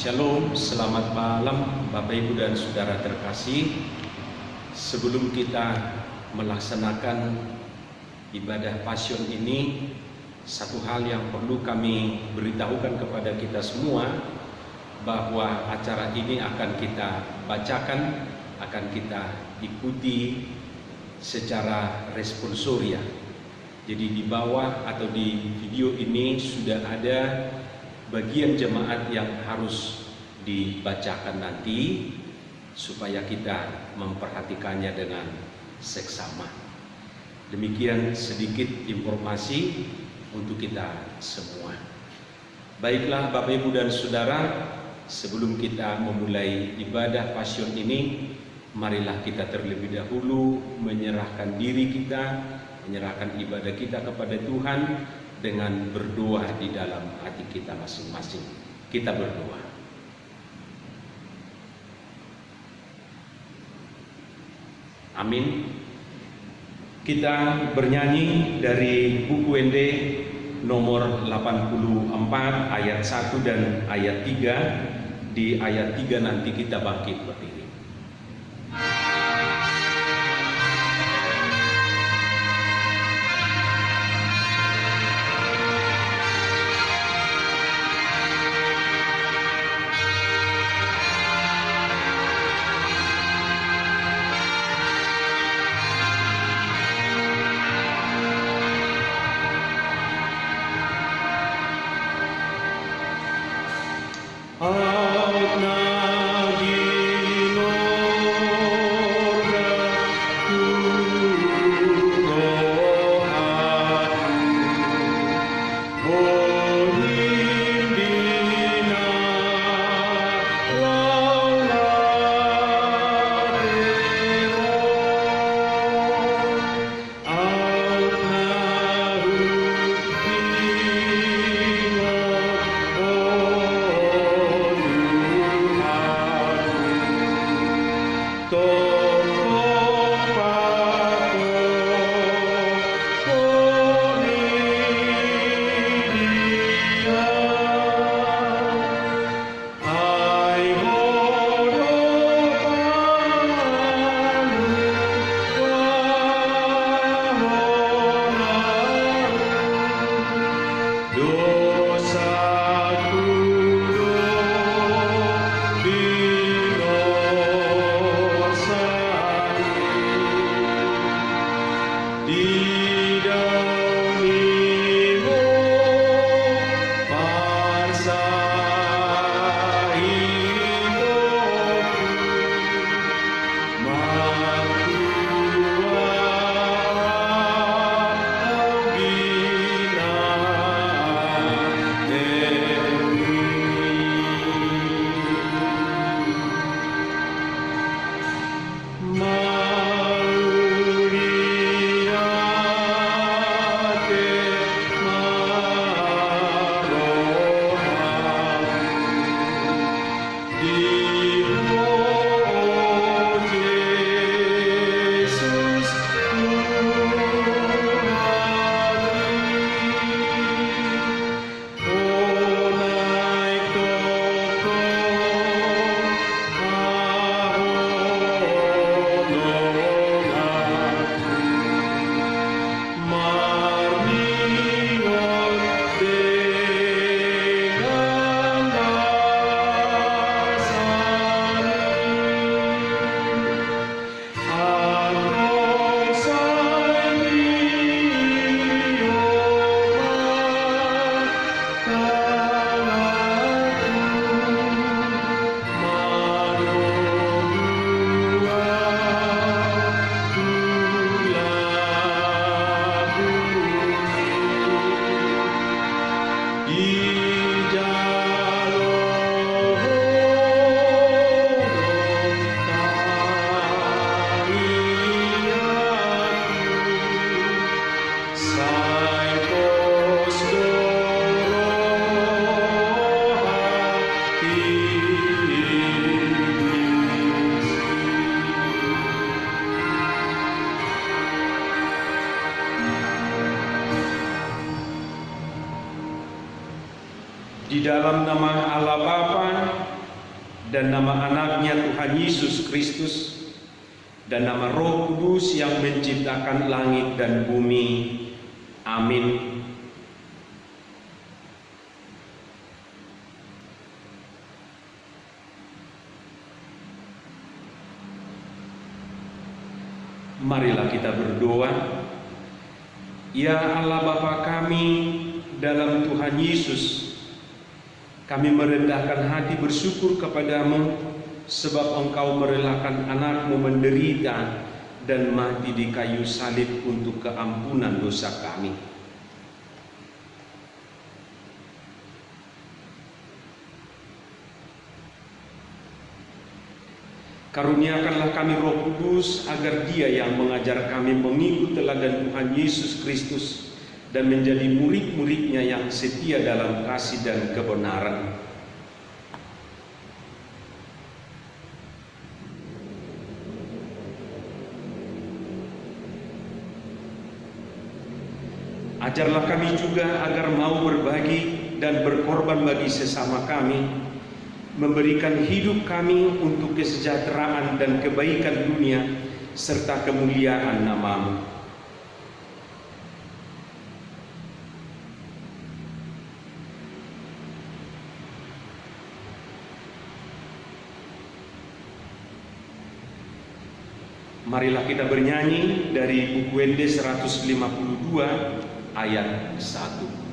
Shalom, selamat malam Bapak Ibu dan Saudara terkasih. Sebelum kita melaksanakan ibadah Passion ini, satu hal yang perlu kami beritahukan kepada kita semua, bahwa acara ini akan kita bacakan, akan kita ikuti secara responsoria. Jadi di bawah atau di video ini sudah ada bagian jemaat yang harus dibacakan nanti, supaya kita memperhatikannya dengan seksama. Demikian sedikit informasi untuk kita semua. Baiklah Bapak Ibu dan Saudara, sebelum kita memulai ibadah Passion ini, marilah kita terlebih dahulu menyerahkan diri kita, menyerahkan ibadah kita kepada Tuhan dengan berdoa di dalam hati kita masing-masing. Kita berdoa. Amin. Kita bernyanyi dari buku WD nomor 84 ayat 1 dan ayat 3. Di ayat 3 nanti kita bangkit berdiri. Di dalam nama Allah Bapa dan nama anaknya Tuhan Yesus Kristus, dan nama Roh Kudus yang menciptakan langit dan bumi. Amin. Marilah kita berdoa. Ya Allah Bapa kami dalam Tuhan Yesus, kami merendahkan hati bersyukur kepadamu sebab Engkau merelakan anakmu menderita dan mati di kayu salib untuk keampunan dosa kami. Karuniakanlah kami Roh Kudus agar Dia yang mengajar kami mengikut teladan Tuhan Yesus Kristus dan menjadi murid-muridnya yang setia dalam kasih dan kebenaran. Ajarlah kami juga agar mau berbagi dan berkorban bagi sesama kami, memberikan hidup kami untuk kesejahteraan dan kebaikan dunia serta kemuliaan nama-Mu. Marilah kita bernyanyi dari buku WD 152 ayat 1.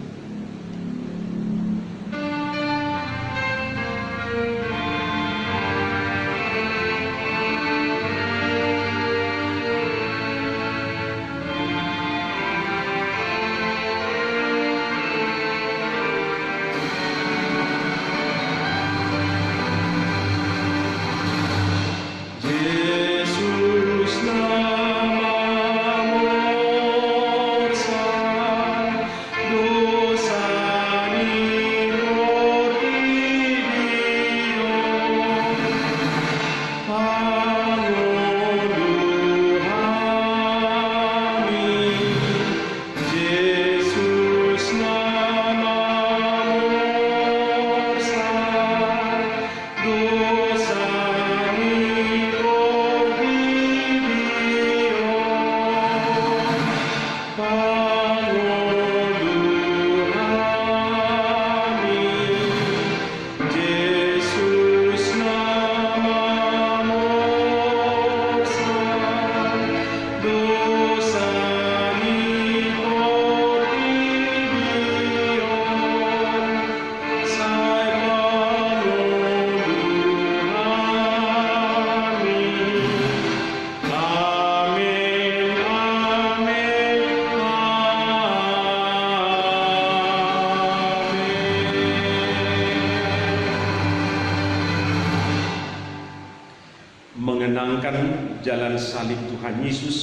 Mengenangkan jalan salib Tuhan Yesus,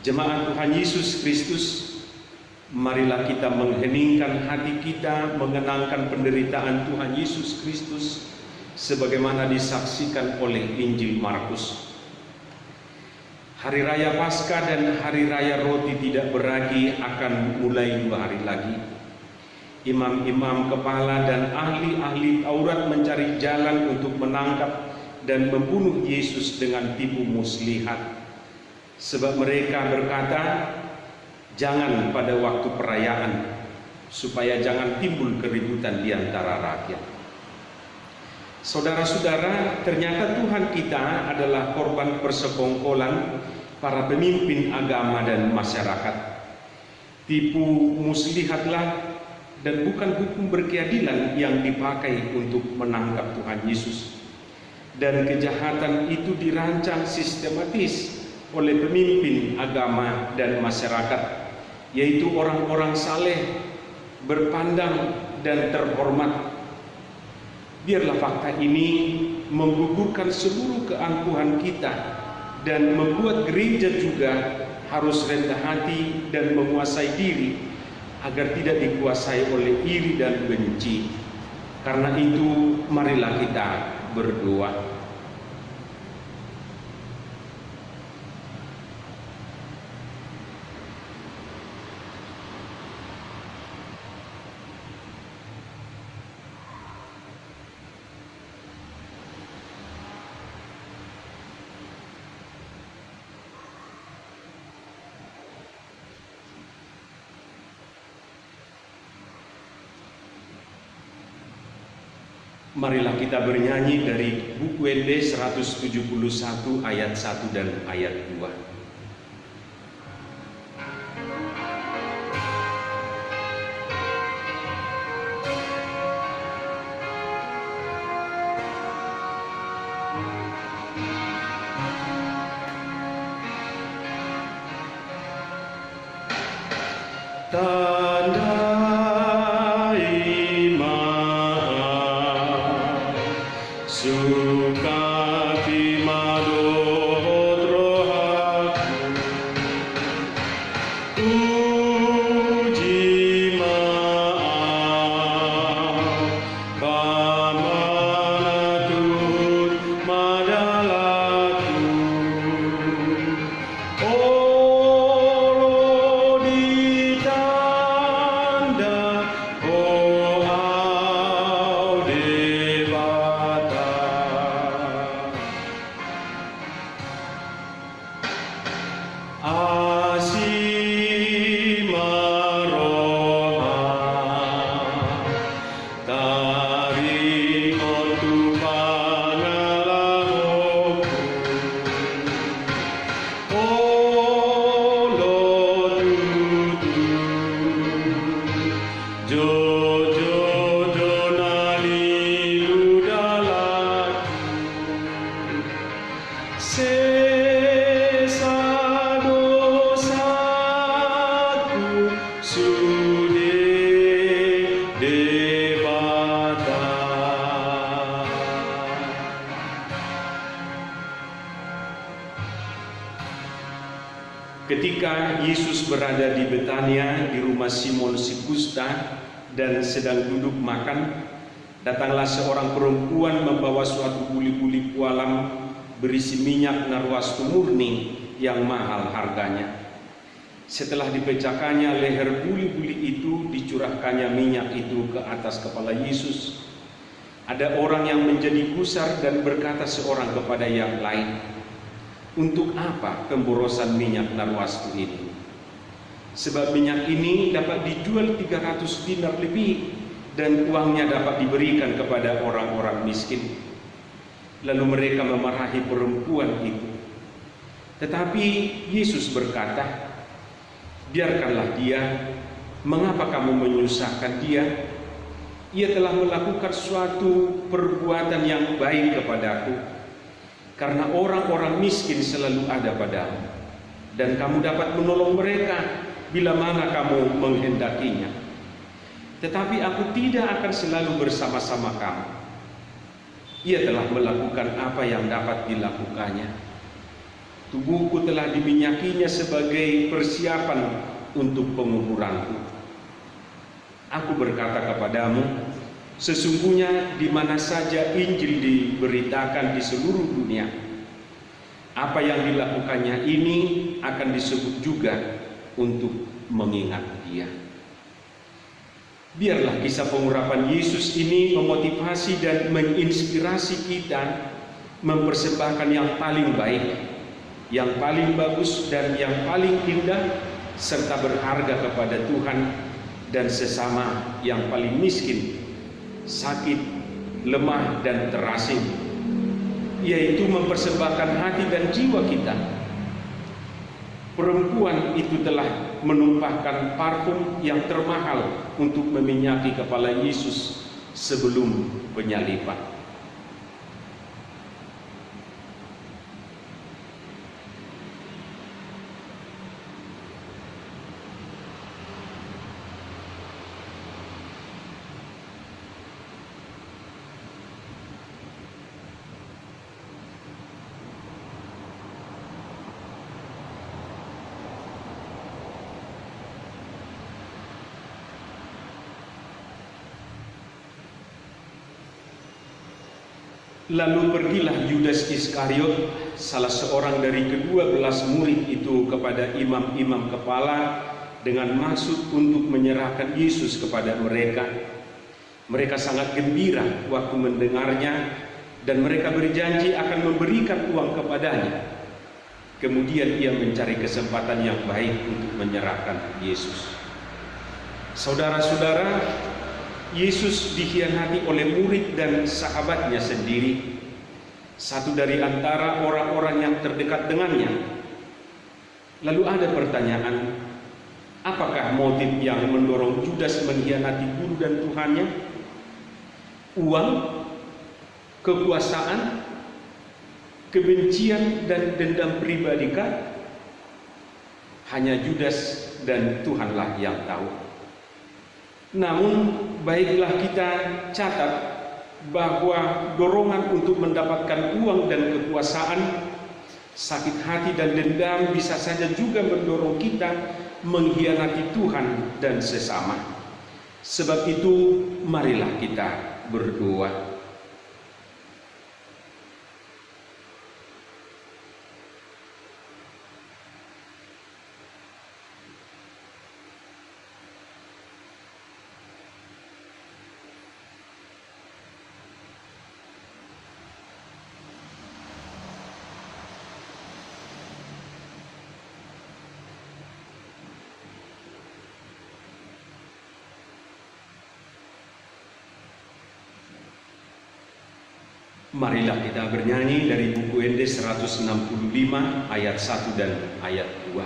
jemaat Tuhan Yesus Kristus, marilah kita mengheningkan hati kita mengenangkan penderitaan Tuhan Yesus Kristus sebagaimana disaksikan oleh Injil Markus. Hari Raya Paskah dan Hari Raya Roti Tidak Beragi akan mulai 2 hari lagi. Imam-imam kepala dan ahli-ahli Taurat mencari jalan untuk menangkap dan membunuh Yesus dengan tipu muslihat, sebab mereka berkata, jangan pada waktu perayaan, supaya jangan timbul keributan di antara rakyat. Saudara-saudara, ternyata Tuhan kita adalah korban persekongkolan para pemimpin agama dan masyarakat. Tipu muslihatlah dan bukan hukum berkeadilan yang dipakai untuk menangkap Tuhan Yesus. Dan kejahatan itu dirancang sistematis oleh pemimpin agama dan masyarakat, yaitu orang-orang saleh, berpandang dan terhormat. Biarlah fakta ini menggugurkan seluruh keangkuhan kita dan membuat gereja juga harus rendah hati dan menguasai diri agar tidak dikuasai oleh iri dan benci. Karena itu, marilah kita berdoa. Marilah kita bernyanyi dari buku ND 171 ayat 1 dan ayat 2. Tanda iman, sukati madot rohaku, uji maaf, pamanatut madalaku. Ketika Yesus berada di Betania di rumah Simon si Kusta dan sedang duduk makan, datanglah seorang perempuan membawa suatu buli-buli pualam berisi minyak narwastu murni yang mahal harganya. Setelah dipecahkannya leher buli-buli itu, dicurahkannya minyak itu ke atas kepala Yesus. Ada orang yang menjadi gusar dan berkata seorang kepada yang lain, "Untuk apa pemborosan minyak narwastu ini? Sebab minyak ini dapat dijual 300 dinar lebih dan uangnya dapat diberikan kepada orang-orang miskin." Lalu mereka memarahi perempuan itu. Tetapi Yesus berkata, "Biarkanlah dia, mengapa kamu menyusahkan dia? Ia telah melakukan suatu perbuatan yang baik kepadaku. Karena orang-orang miskin selalu ada padamu, dan kamu dapat menolong mereka bila mana kamu menghendakinya. Tetapi aku tidak akan selalu bersama-sama kamu." Ia telah melakukan apa yang dapat dilakukannya. Tubuhku telah diminyakinya sebagai persiapan untuk penguburanku. Aku berkata kepadamu, sesungguhnya di mana saja Injil diberitakan di seluruh dunia, apa yang dilakukannya ini akan disebut juga untuk mengingat dia. Biarlah kisah pengurapan Yesus ini memotivasi dan menginspirasi kita mempersembahkan yang paling baik, yang paling bagus dan yang paling indah, serta berharga kepada Tuhan dan sesama yang paling miskin, sakit, lemah dan terasing, yaitu mempersembahkan hati dan jiwa kita. Perempuan itu telah menumpahkan parfum yang termahal untuk meminyaki kepala Yesus sebelum penyaliban. Lalu pergilah Yudas Iskariot, salah seorang dari ke-12 murid itu, kepada imam-imam kepala dengan maksud untuk menyerahkan Yesus kepada mereka. Mereka sangat gembira waktu mendengarnya dan mereka berjanji akan memberikan uang kepadanya. Kemudian ia mencari kesempatan yang baik untuk menyerahkan Yesus. Saudara-saudara, Yesus dikhianati oleh murid dan sahabatnya sendiri, satu dari antara orang-orang yang terdekat dengannya. Lalu ada pertanyaan, apakah motif yang mendorong Judas mengkhianati guru dan Tuhannya? Uang, kekuasaan, kebencian dan dendam pribadikah? Hanya Judas dan Tuhanlah yang tahu. Namun baiklah kita catat bahwa dorongan untuk mendapatkan uang dan kekuasaan, sakit hati dan dendam bisa saja juga mendorong kita mengkhianati Tuhan dan sesama. Sebab itu marilah kita berdoa. Marilah kita bernyanyi dari buku ND 165 ayat 1 dan ayat 2.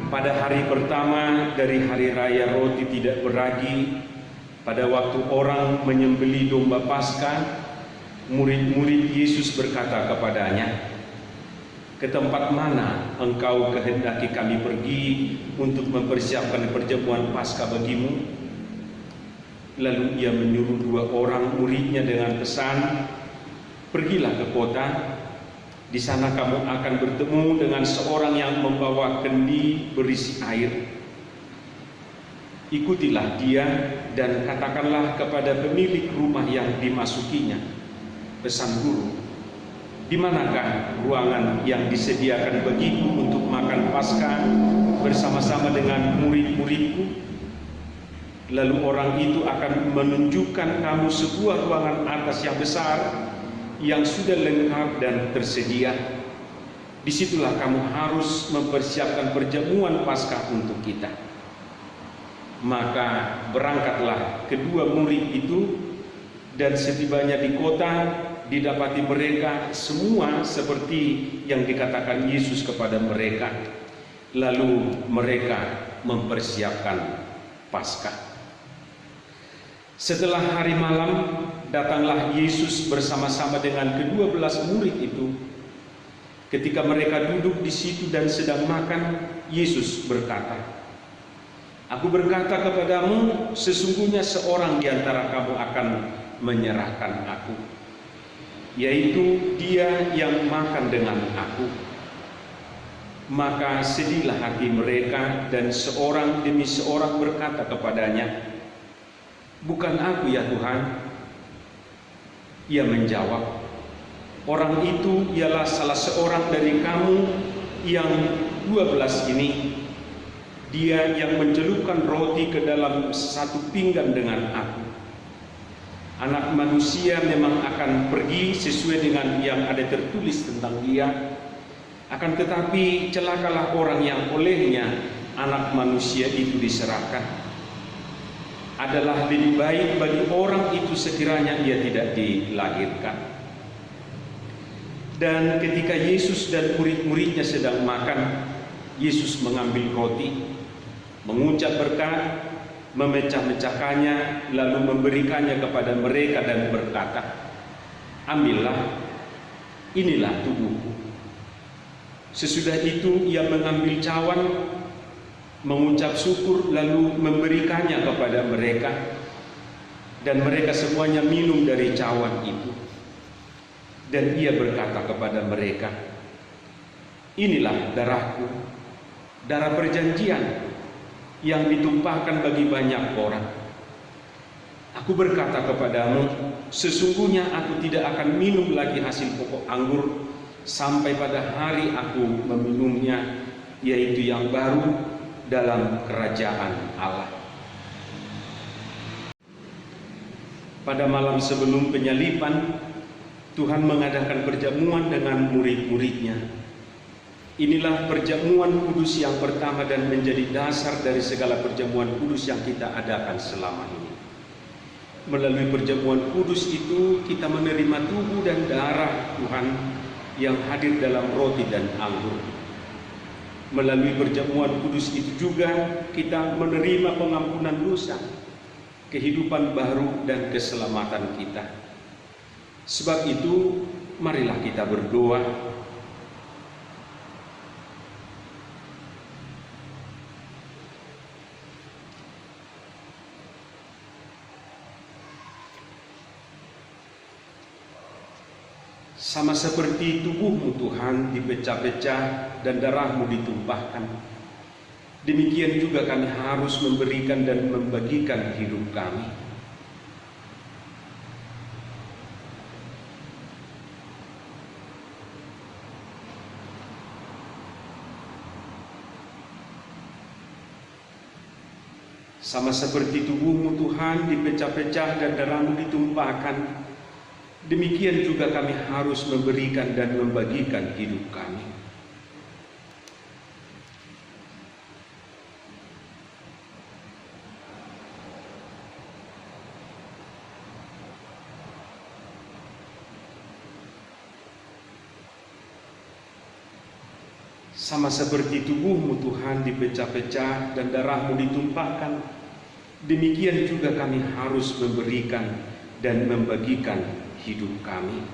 Pada hari pertama dari hari raya roti tidak beragi, pada waktu orang menyembelih domba Paskah, murid-murid Yesus berkata kepadanya, "Ke tempat mana engkau kehendaki kami pergi untuk mempersiapkan perjamuan Paskah bagimu?" Lalu ia menyuruh 2 orang muridnya dengan pesan, "Pergilah ke kota. Di sana kamu akan bertemu dengan seorang yang membawa kendi berisi air. Ikutilah dia dan katakanlah kepada pemilik rumah yang dimasukinya, 'Pesan guru, di manakah ruangan yang disediakan bagiku untuk makan Paskah bersama-sama dengan murid-muridku?' Lalu orang itu akan menunjukkan kamu sebuah ruangan atas yang besar yang sudah lengkap dan tersedia. Disitulah kamu harus mempersiapkan perjamuan Paskah untuk kita." Maka berangkatlah kedua murid itu, dan setibanya di kota didapati mereka semua seperti yang dikatakan Yesus kepada mereka. Lalu mereka mempersiapkan Paskah. Setelah hari malam, datanglah Yesus bersama-sama dengan ke-12 murid itu. Ketika mereka duduk di situ dan sedang makan, Yesus berkata, "Aku berkata kepadamu, sesungguhnya seorang di antara kamu akan menyerahkan aku, yaitu dia yang makan dengan aku." Maka sedihlah hati mereka, dan seorang demi seorang berkata kepadanya, "Bukan aku ya Tuhan." Ia menjawab, "Orang itu ialah salah seorang dari kamu yang 12 ini. Dia yang mencelupkan roti ke dalam satu pinggan dengan aku. Anak manusia memang akan pergi sesuai dengan yang ada tertulis tentang dia, Akan tetapi celakalah orang yang olehnya Anak Manusia itu diserahkan. Adalah lebih baik bagi orang itu sekiranya ia tidak dilahirkan. Dan ketika Yesus dan murid-muridnya sedang makan, Yesus mengambil roti, mengucap berkat, memecah-mecahkannya, lalu memberikannya kepada mereka dan berkata, "Ambillah, inilah tubuhku." Sesudah itu ia mengambil cawan, mengucap syukur, lalu memberikannya kepada mereka, dan mereka semuanya minum dari cawan itu. Dan ia berkata kepada mereka, "Inilah darahku, darah perjanjian yang ditumpahkan bagi banyak orang. Aku berkata kepadamu, sesungguhnya aku tidak akan minum lagi hasil pokok anggur sampai pada hari aku meminumnya, yaitu yang baru dalam kerajaan Allah." Pada malam sebelum penyaliban, Tuhan mengadakan perjamuan dengan murid-muridnya. Inilah perjamuan kudus yang pertama dan menjadi dasar dari segala perjamuan kudus yang kita adakan selama ini. Melalui perjamuan kudus itu kita menerima tubuh dan darah Tuhan yang hadir dalam roti dan anggur. Melalui perjamuan kudus itu juga kita menerima pengampunan dosa, kehidupan baru dan keselamatan kita. Sebab itu, marilah kita berdoa. Sama seperti tubuhmu Tuhan dipecah-pecah dan darahmu ditumpahkan, demikian juga kami harus memberikan dan membagikan hidup kami. Sama seperti tubuhmu Tuhan dipecah-pecah dan darahmu ditumpahkan, demikian juga kami harus memberikan dan membagikan hidup kami. Sama seperti tubuhmu Tuhan dipecah-pecah dan darahmu ditumpahkan, demikian juga kami harus memberikan dan membagikan hidup kami.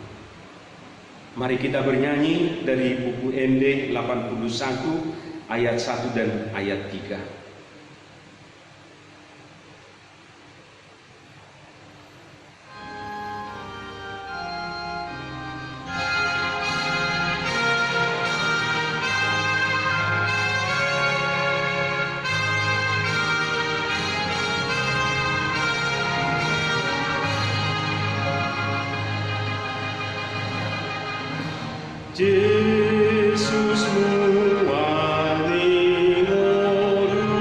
Mari kita bernyanyi dari buku MD 81 ayat 1 dan ayat 3. Jesus muali moru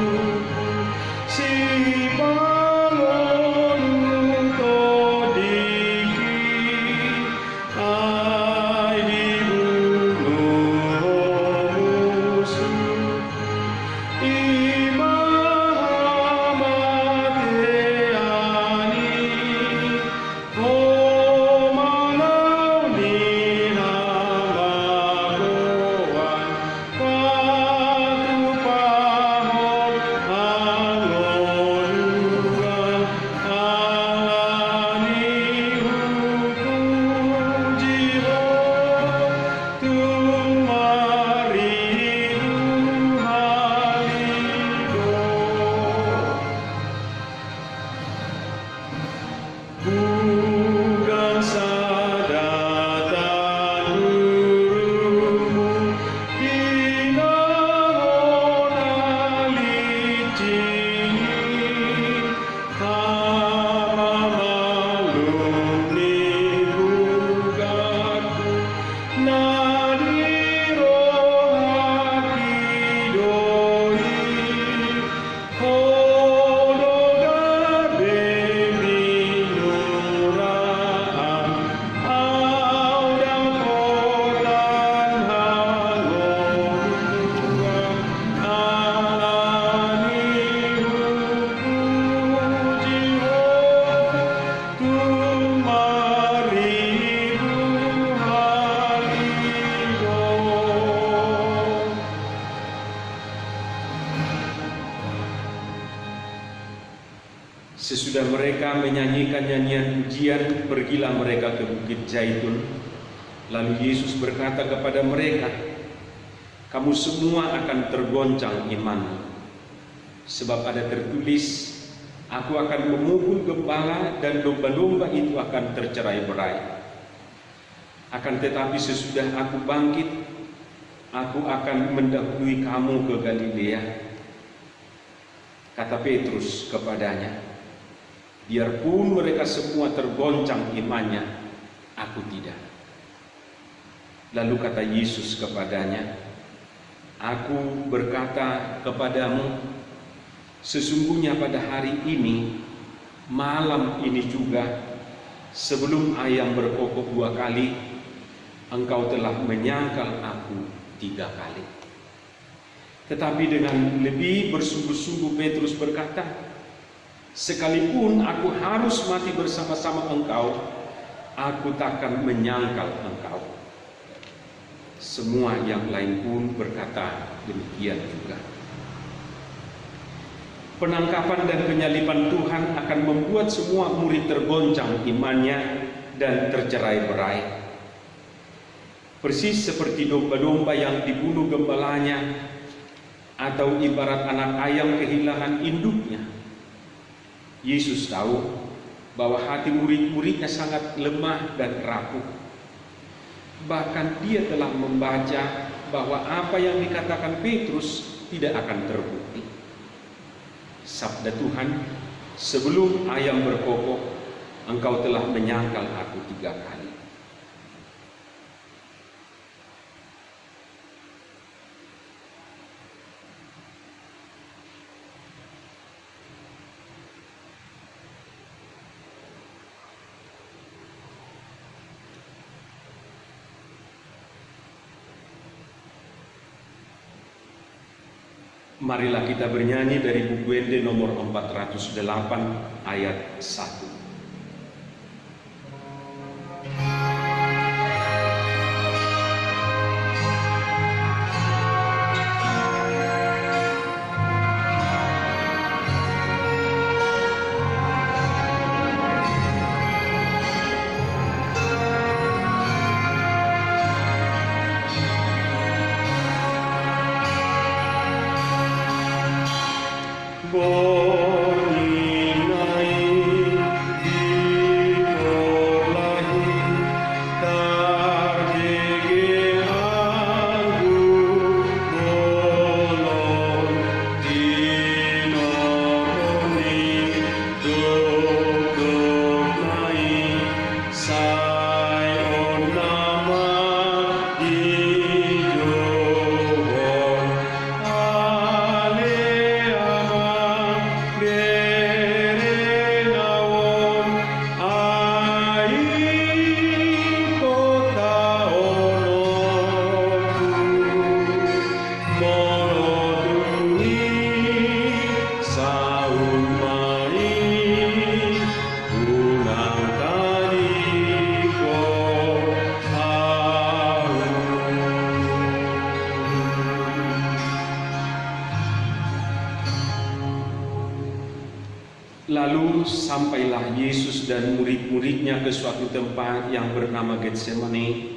Sesudah mereka menyanyikan nyanyian pujian, pergilah mereka ke Bukit Zaitun. Lalu Yesus berkata kepada mereka, "Kamu semua akan tergoncang iman, sebab ada tertulis, Aku akan memukul gembala dan domba-domba itu akan tercerai-berai. Akan tetapi sesudah aku bangkit, aku akan mendahului kamu ke Galilea." Kata Petrus kepadanya, "Biarpun mereka semua tergoncang imannya, aku tidak." Lalu kata Yesus kepadanya, "Aku berkata kepadamu, sesungguhnya pada hari ini, malam ini juga, sebelum ayam berkokok 2 kali, engkau telah menyangkal aku 3 kali." Tetapi dengan lebih bersungguh-sungguh Petrus berkata, "Sekalipun aku harus mati bersama-sama engkau, aku takkan menyangkal engkau." Semua yang lain pun berkata demikian juga. Penangkapan dan penyaliban Tuhan akan membuat semua murid tergoncang imannya dan tercerai-berai. Persis seperti domba-domba yang dibunuh gembalanya, atau ibarat anak ayam kehilangan induknya. Yesus tahu bahwa hati murid-muridnya sangat lemah dan rapuh. Bahkan dia telah membaca bahwa apa yang dikatakan Petrus tidak akan terbukti. Sabda Tuhan, "Sebelum ayam berkokok, engkau telah menyangkal aku 3 kali." Marilah kita bernyanyi dari buku Ende nomor 408 ayat 1. Lalu sampailah Yesus dan murid-muridnya ke suatu tempat yang bernama Getsemani.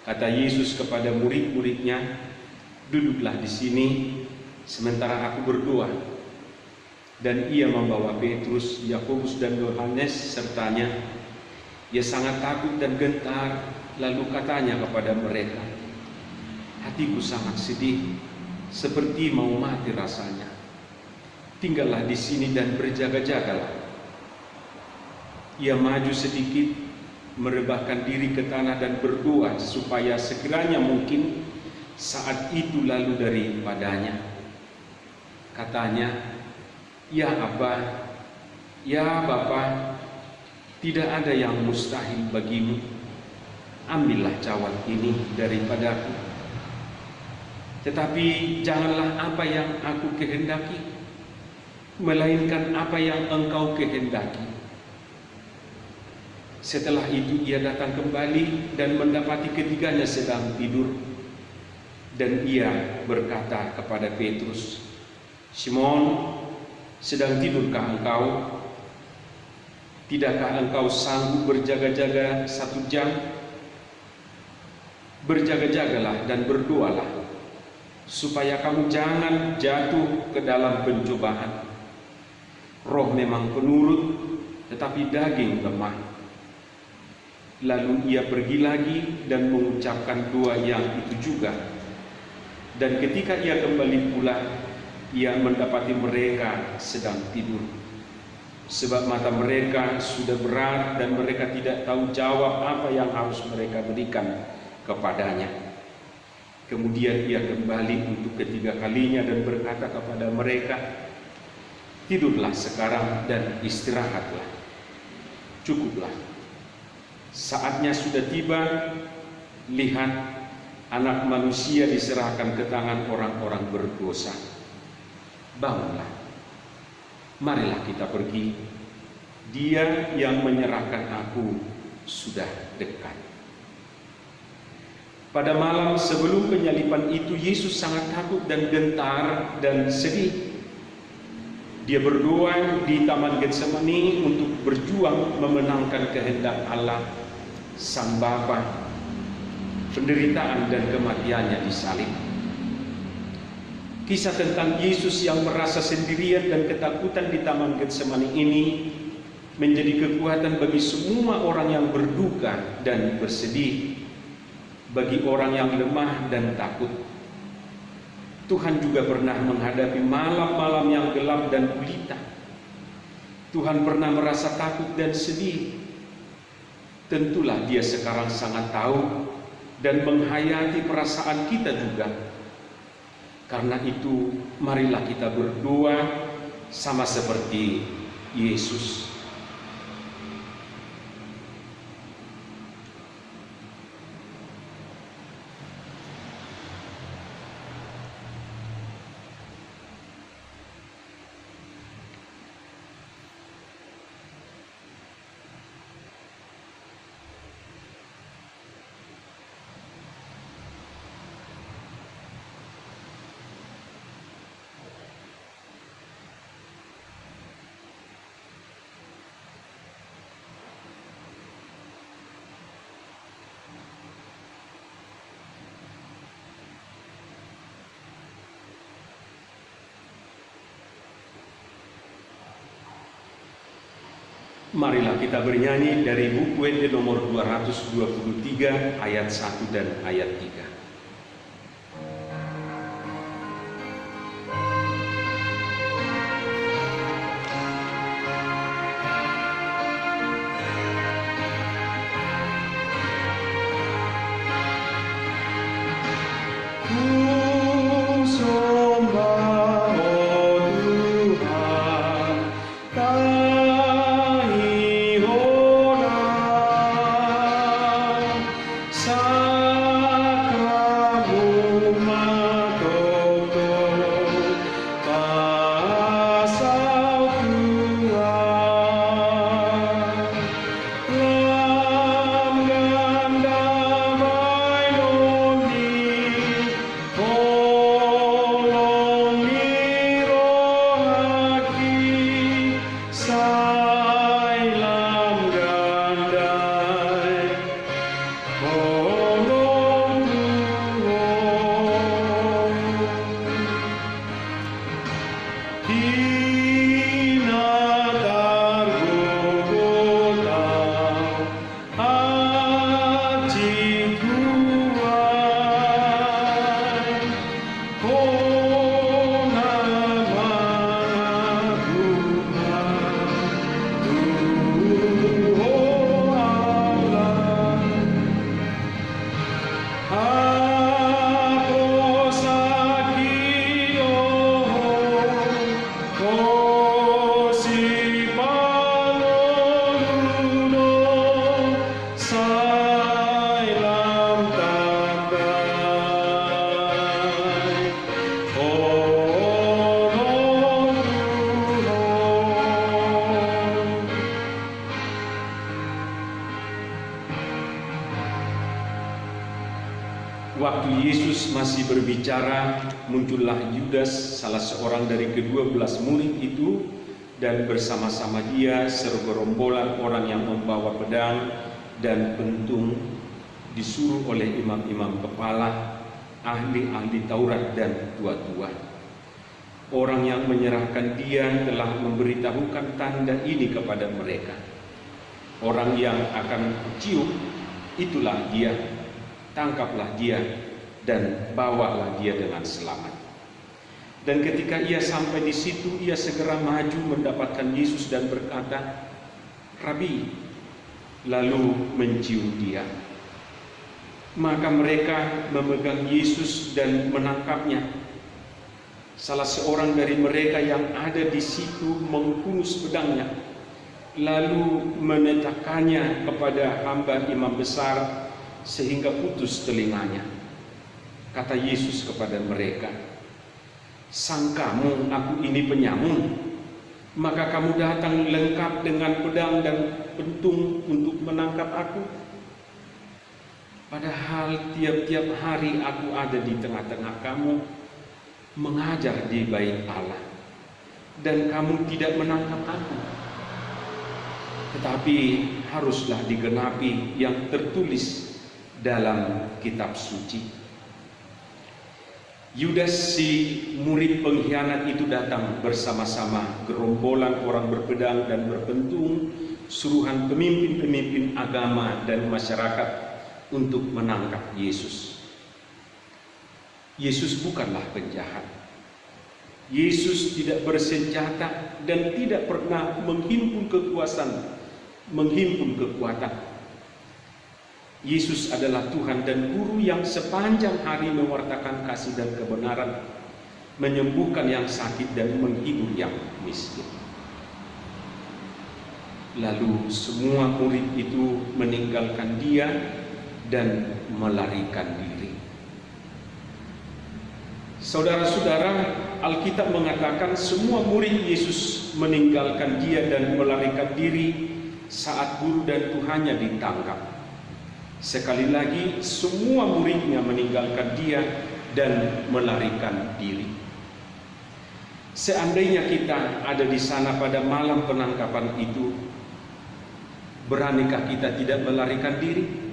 Kata Yesus kepada murid-muridnya, "Duduklah di sini sementara aku berdoa." Dan ia membawa Petrus, Yakobus dan Yohanes sertanya. Ia sangat takut dan gentar, lalu katanya kepada mereka, "Hatiku sangat sedih, seperti mau mati rasanya. Tinggallah di sini dan berjaga-jagalah." Ia maju sedikit, merebahkan diri ke tanah dan berdoa supaya sekiranya mungkin saat itu lalu daripadanya. Katanya, "Ya Abba, ya Bapa, tidak ada yang mustahil bagimu. Ambillah cawan ini daripadaku. Tetapi janganlah apa yang aku kehendaki, melainkan apa yang Engkau kehendaki." Setelah itu ia datang kembali dan mendapati ketiganya sedang tidur. Dan ia berkata kepada Petrus, "Simon, sedang tidurkah engkau? Tidakkah engkau sanggup berjaga-jaga 1 jam? Berjaga-jagalah dan berdoalah, supaya kamu jangan jatuh ke dalam pencobaan. Roh memang penurut, tetapi daging lemah. Lalu ia pergi lagi dan mengucapkan doa yang itu juga. Dan ketika ia kembali pula, ia mendapati mereka sedang tidur. Sebab mata mereka sudah berat dan mereka tidak tahu jawab apa yang harus mereka berikan kepadanya. Kemudian ia kembali untuk ketiga kalinya dan berkata kepada mereka, tidurlah sekarang dan istirahatlah. Cukuplah. Saatnya sudah tiba. Lihat, Anak Manusia diserahkan ke tangan orang-orang berdosa. Bangunlah. Marilah kita pergi. Dia yang menyerahkan aku sudah dekat. Pada malam sebelum penyaliban itu, Yesus sangat takut dan gentar dan sedih. Dia berdoa di Taman Getsemani untuk berjuang memenangkan kehendak Allah, Sang Bapa, penderitaan dan kematiannya disalib. Kisah tentang Yesus yang merasa sendirian dan ketakutan di Taman Getsemani ini menjadi kekuatan bagi semua orang yang berduka dan bersedih, bagi orang yang lemah dan takut. Tuhan juga pernah menghadapi malam-malam yang gelap dan gulita. Tuhan pernah merasa takut dan sedih. Tentulah Dia sekarang sangat tahu dan menghayati perasaan kita juga. Karena itu, marilah kita berdoa sama seperti Yesus. Marilah kita bernyanyi dari buku WT nomor 223 ayat 1 dan ayat 3. Waktu Yesus masih berbicara, muncullah Yudas, salah seorang dari ke-12 murid itu, dan bersama-sama dia segerombolan orang yang membawa pedang dan pentung disuruh oleh imam-imam kepala, ahli-ahli Taurat dan tua-tua. Orang yang menyerahkan dia telah memberitahukan tanda ini kepada mereka. Orang yang akan kucium, itulah dia, tangkaplah dia dan bawalah dia dengan selamat. Dan ketika ia sampai di situ, ia segera maju mendapatkan Yesus dan berkata, "Rabi," lalu mencium dia. Maka mereka memegang Yesus dan menangkapnya. Salah seorang dari mereka yang ada di situ menghunus pedangnya, lalu menetakannya kepada hamba imam besar sehingga putus telinganya. Kata Yesus kepada mereka, "Sangkamu aku ini penyamun? Maka kamu datang lengkap dengan pedang dan pentung untuk menangkap aku? Padahal tiap-tiap hari aku ada di tengah-tengah kamu, mengajar di bait Allah, dan kamu tidak menangkap aku. Tetapi haruslah digenapi yang tertulis dalam kitab suci." Yudas, si murid pengkhianat itu, datang bersama-sama gerombolan orang berpedang dan berpentung, suruhan pemimpin-pemimpin agama dan masyarakat untuk menangkap Yesus. Yesus bukanlah penjahat. Yesus tidak bersenjata dan tidak pernah menghimpun kekuatan. Yesus adalah Tuhan dan Guru yang sepanjang hari mewartakan kasih dan kebenaran, menyembuhkan yang sakit dan menghibur yang miskin. Lalu semua murid itu meninggalkan dia dan melarikan diri. Saudara-saudara, Alkitab mengatakan semua murid Yesus meninggalkan dia dan melarikan diri saat Guru dan Tuhannya ditangkap. Sekali lagi, semua muridnya meninggalkan dia dan melarikan diri. Seandainya kita ada di sana pada malam penangkapan itu, beranikah kita tidak melarikan diri?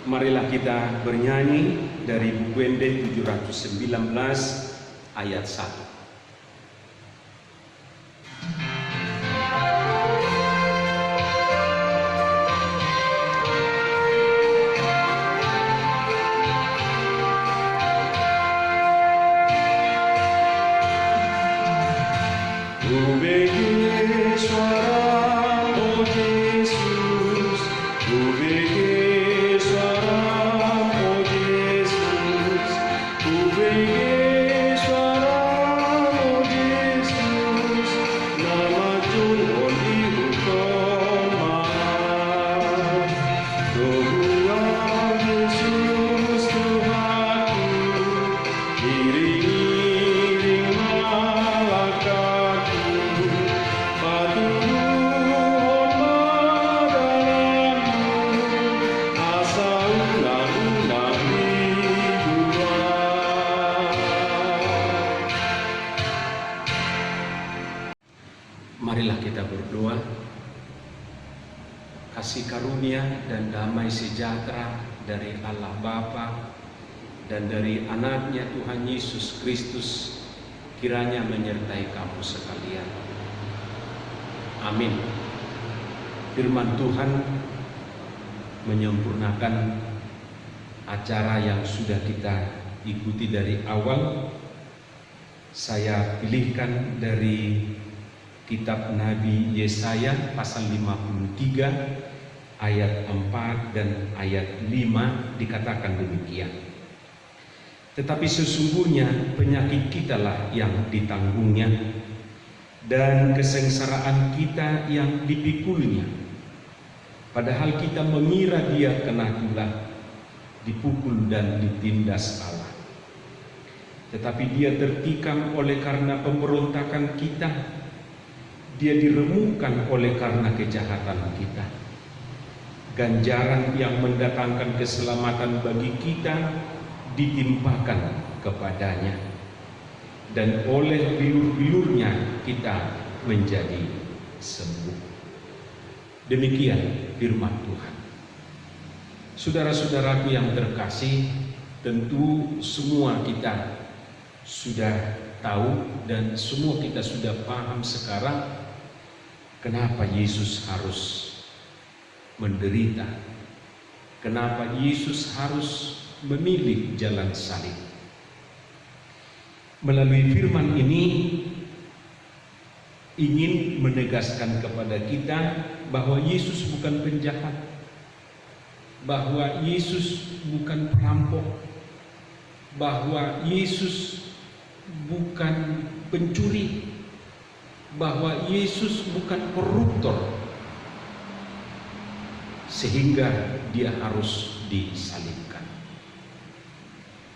Marilah kita bernyanyi dari buku Wende 719 ayat 1. Marilah kita berdoa. Kasih karunia dan damai sejahtera dari Allah Bapa dan dari anaknya Tuhan Yesus Kristus kiranya menyertai kamu sekalian. Amin. Firman Tuhan menyempurnakan acara yang sudah kita ikuti dari awal. Saya pilihkan dari kitab Nabi Yesaya pasal 53 ayat 4 dan ayat 5 dikatakan demikian. Tetapi sesungguhnya penyakit kitalah yang ditanggungnya, dan kesengsaraan kita yang dipikulnya. Padahal kita mengira dia kena tulah, dipukul dan ditindas Allah. Tetapi dia tertikam oleh karena pemberontakan kita, dia diremukkan oleh karena kejahatan kita. Ganjaran yang mendatangkan keselamatan bagi kita ditimpakan kepadanya, dan oleh bilur-bilurnya kita menjadi sembuh. Demikian firman Tuhan. Saudara-saudaraku yang terkasih, tentu semua kita sudah tahu dan semua kita sudah paham sekarang kenapa Yesus harus menderita, kenapa Yesus harus memilih jalan salib. Melalui firman ini ingin menegaskan kepada kita bahwa Yesus bukan penjahat, bahwa Yesus bukan perampok, bahwa Yesus bukan pencuri, bahwa Yesus bukan koruptor sehingga dia harus disalibkan.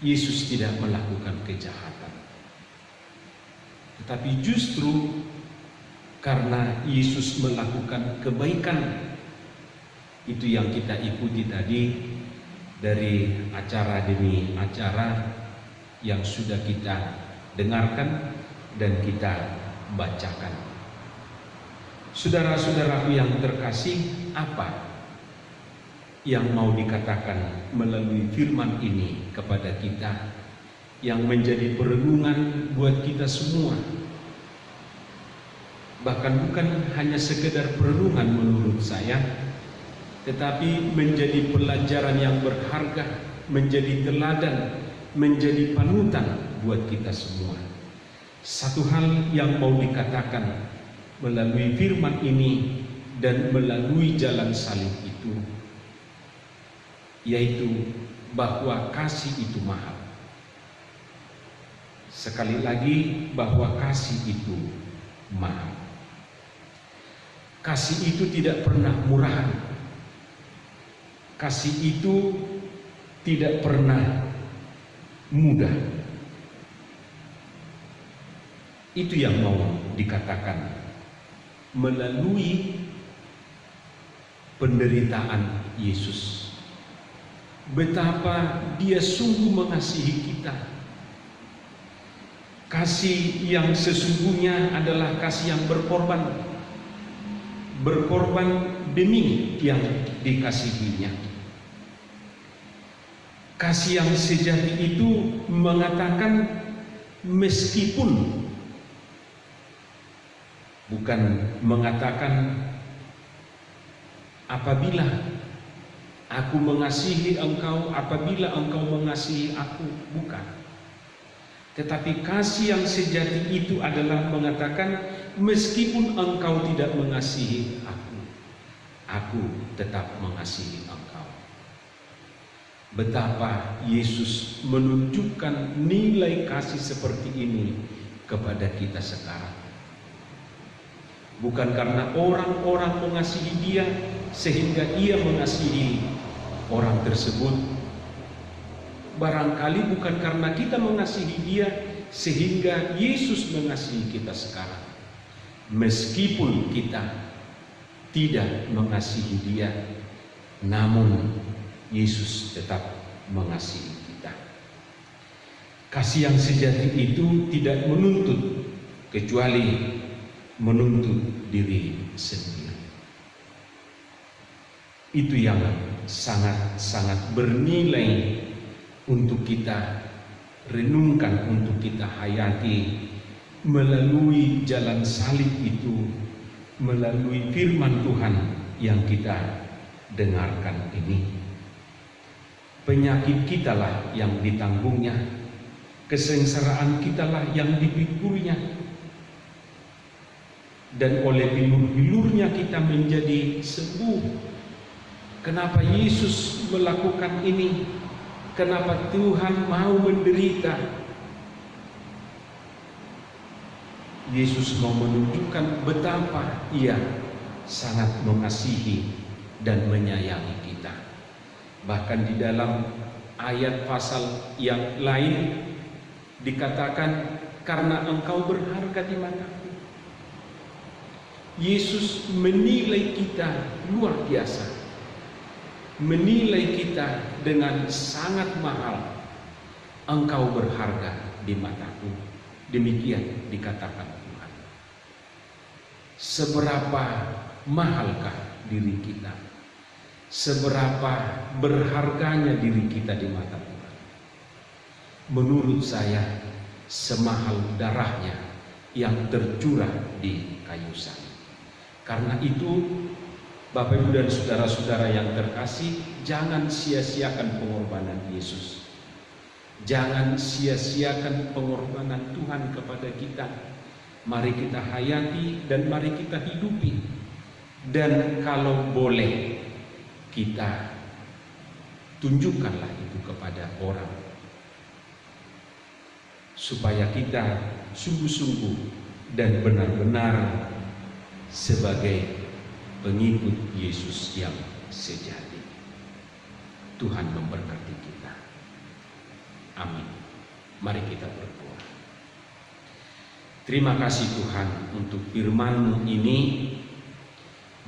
Yesus tidak melakukan kejahatan, tetapi justru karena Yesus melakukan kebaikan. Itu yang kita ikuti tadi dari acara demi acara yang sudah kita dengarkan dan kita bacakan. Saudara-saudaraku yang terkasih, apa yang mau dikatakan melalui firman ini kepada kita yang menjadi perenungan buat kita semua? Bahkan bukan hanya sekedar perenungan menurut saya, tetapi menjadi pelajaran yang berharga, menjadi teladan, menjadi panutan buat kita semua. Satu hal yang mau dikatakan melalui firman ini dan melalui jalan salib itu, yaitu bahwa kasih itu mahal. Sekali lagi, bahwa kasih itu mahal. Kasih itu tidak pernah murahan. Kasih itu tidak pernah mudah. Itu yang mau dikatakan melalui penderitaan Yesus. Betapa dia sungguh mengasihi kita. Kasih yang sesungguhnya adalah kasih yang berkorban. Berkorban demi yang dikasihinya. Kasih yang sejati itu mengatakan meskipun, bukan mengatakan apabila aku mengasihi engkau, apabila engkau mengasihi aku, bukan. Tetapi kasih yang sejati itu adalah mengatakan meskipun engkau tidak mengasihi aku tetap mengasihi engkau. Betapa Yesus menunjukkan nilai kasih seperti ini kepada kita sekarang. Bukan karena orang-orang mengasihi dia sehingga ia mengasihi orang tersebut. Barangkali bukan karena kita mengasihi dia sehingga Yesus mengasihi kita sekarang. Meskipun kita tidak mengasihi dia, namun Yesus tetap mengasihi kita. Kasih yang sejati itu tidak menuntut kecuali menuntut diri sendiri. Itu yang sangat-sangat bernilai untuk kita renungkan, untuk kita hayati melalui jalan salib itu, melalui firman Tuhan yang kita dengarkan ini. Penyakit kitalah yang ditanggungnya, kesengsaraan kitalah yang dipikulnya, dan oleh bilur-bilurnya kita menjadi sembuh. Kenapa Yesus melakukan ini? Kenapa Tuhan mau menderita? Yesus mau menunjukkan betapa Ia sangat mengasihi dan menyayangi kita. Bahkan di dalam ayat pasal yang lain dikatakan, karena engkau berharga di mataku. Yesus menilai kita luar biasa, menilai kita dengan sangat mahal. Engkau berharga di mataku, demikian dikatakan Tuhan. Seberapa mahalkah diri kita? Seberapa berharganya diri kita di mata Tuhan? Menurut saya, semahal darahnya yang tercurah di kayu salib. Karena itu, Bapak Ibu dan saudara-saudara yang terkasih, jangan sia-siakan pengorbanan Yesus. Jangan sia-siakan pengorbanan Tuhan kepada kita. Mari kita hayati dan mari kita hidupi. Dan kalau boleh, kita tunjukkanlah itu kepada orang, supaya kita sungguh-sungguh dan benar-benar sebagai pengikut Yesus yang sejati. Tuhan memberkati kita. Amin. Mari kita berdoa. Terima kasih Tuhan untuk firman-Mu ini.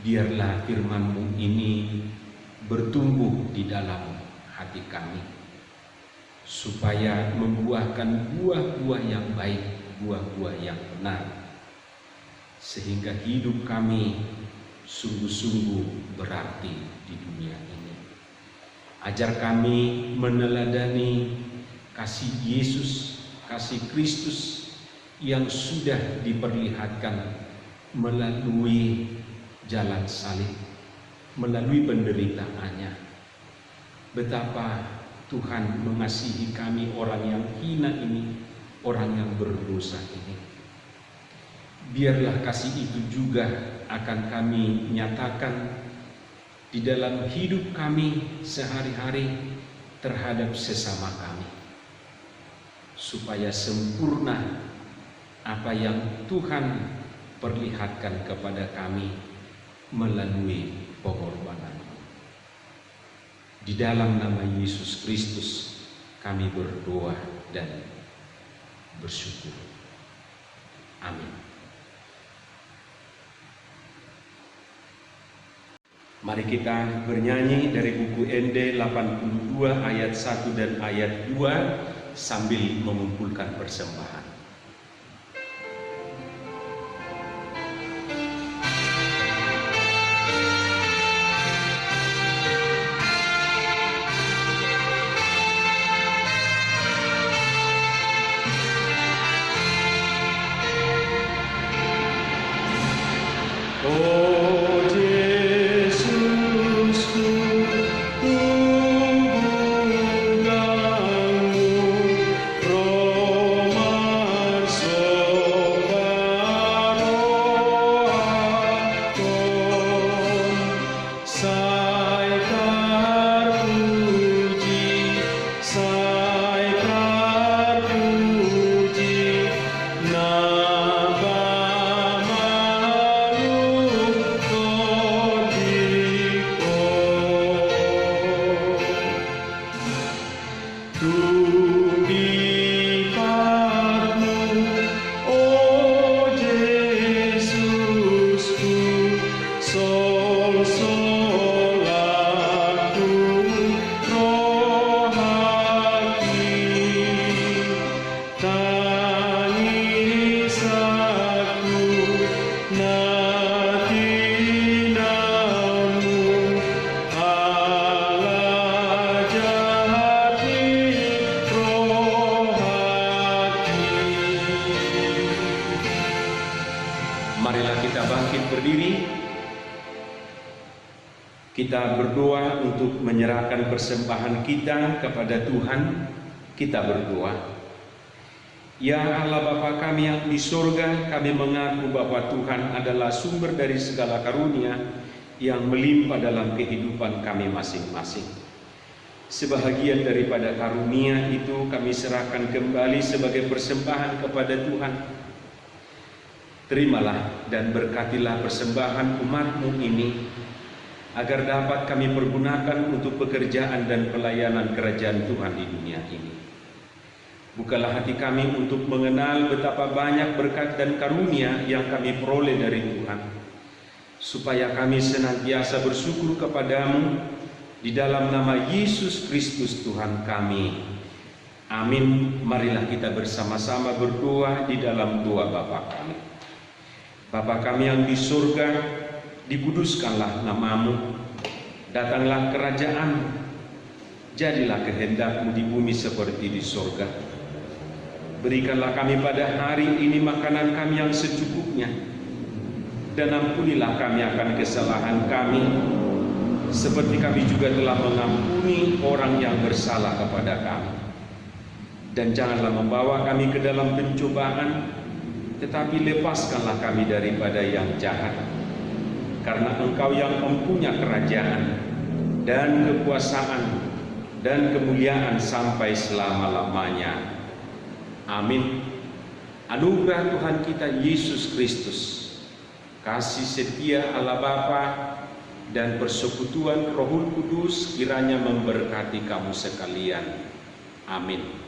Biarlah firman-Mu ini bertumbuh di dalam hati kami, supaya membuahkan buah-buah yang baik, buah-buah yang benar, sehingga hidup kami sungguh-sungguh berarti di dunia ini. Ajar kami meneladani kasih Yesus, kasih Kristus yang sudah diperlihatkan melalui jalan salib, melalui penderitaannya. Betapa Tuhan mengasihi kami, orang yang hina ini, orang yang berdosa ini. Biarlah kasih itu juga akan kami nyatakan di dalam hidup kami sehari-hari terhadap sesama kami, supaya sempurna apa yang Tuhan perlihatkan kepada kami melalui pengorbanan. Di dalam nama Yesus Kristus kami berdoa dan bersyukur. Amin. Mari kita bernyanyi dari buku ND 82 ayat 1 dan ayat 2 sambil mengumpulkan persembahan. Marilah kita bangkit berdiri. Kita berdoa untuk menyerahkan persembahan kita kepada Tuhan. Kita berdoa. Ya Allah Bapa kami yang di surga, kami mengaku bahwa Tuhan adalah sumber dari segala karunia yang melimpah dalam kehidupan kami masing-masing. Sebahagian daripada karunia itu kami serahkan kembali sebagai persembahan kepada Tuhan. Terimalah dan berkatilah persembahan umat-Mu ini, agar dapat kami pergunakan untuk pekerjaan dan pelayanan kerajaan Tuhan di dunia ini. Bukalah hati kami untuk mengenal betapa banyak berkat dan karunia yang kami peroleh dari Tuhan, supaya kami senantiasa bersyukur kepadamu di dalam nama Yesus Kristus Tuhan kami. Amin. Marilah kita bersama-sama berdoa di dalam doa Bapa kami. Bapa kami yang di surga, dikuduskanlah nama-Mu, datanglah kerajaan-Mu, jadilah kehendak-Mu di bumi seperti di surga. Berikanlah kami pada hari ini makanan kami yang secukupnya, dan ampunilah kami akan kesalahan kami, seperti kami juga telah mengampuni orang yang bersalah kepada kami. Dan janganlah membawa kami ke dalam pencobaan, tetapi lepaskanlah kami daripada yang jahat. Karena Engkau yang mempunyai kerajaan dan kekuasaan dan kemuliaan sampai selama-lamanya. Amin. Anugerah Tuhan kita Yesus Kristus, kasih setia Allah Bapa, dan persekutuan Roh Kudus kiranya memberkati kamu sekalian. Amin.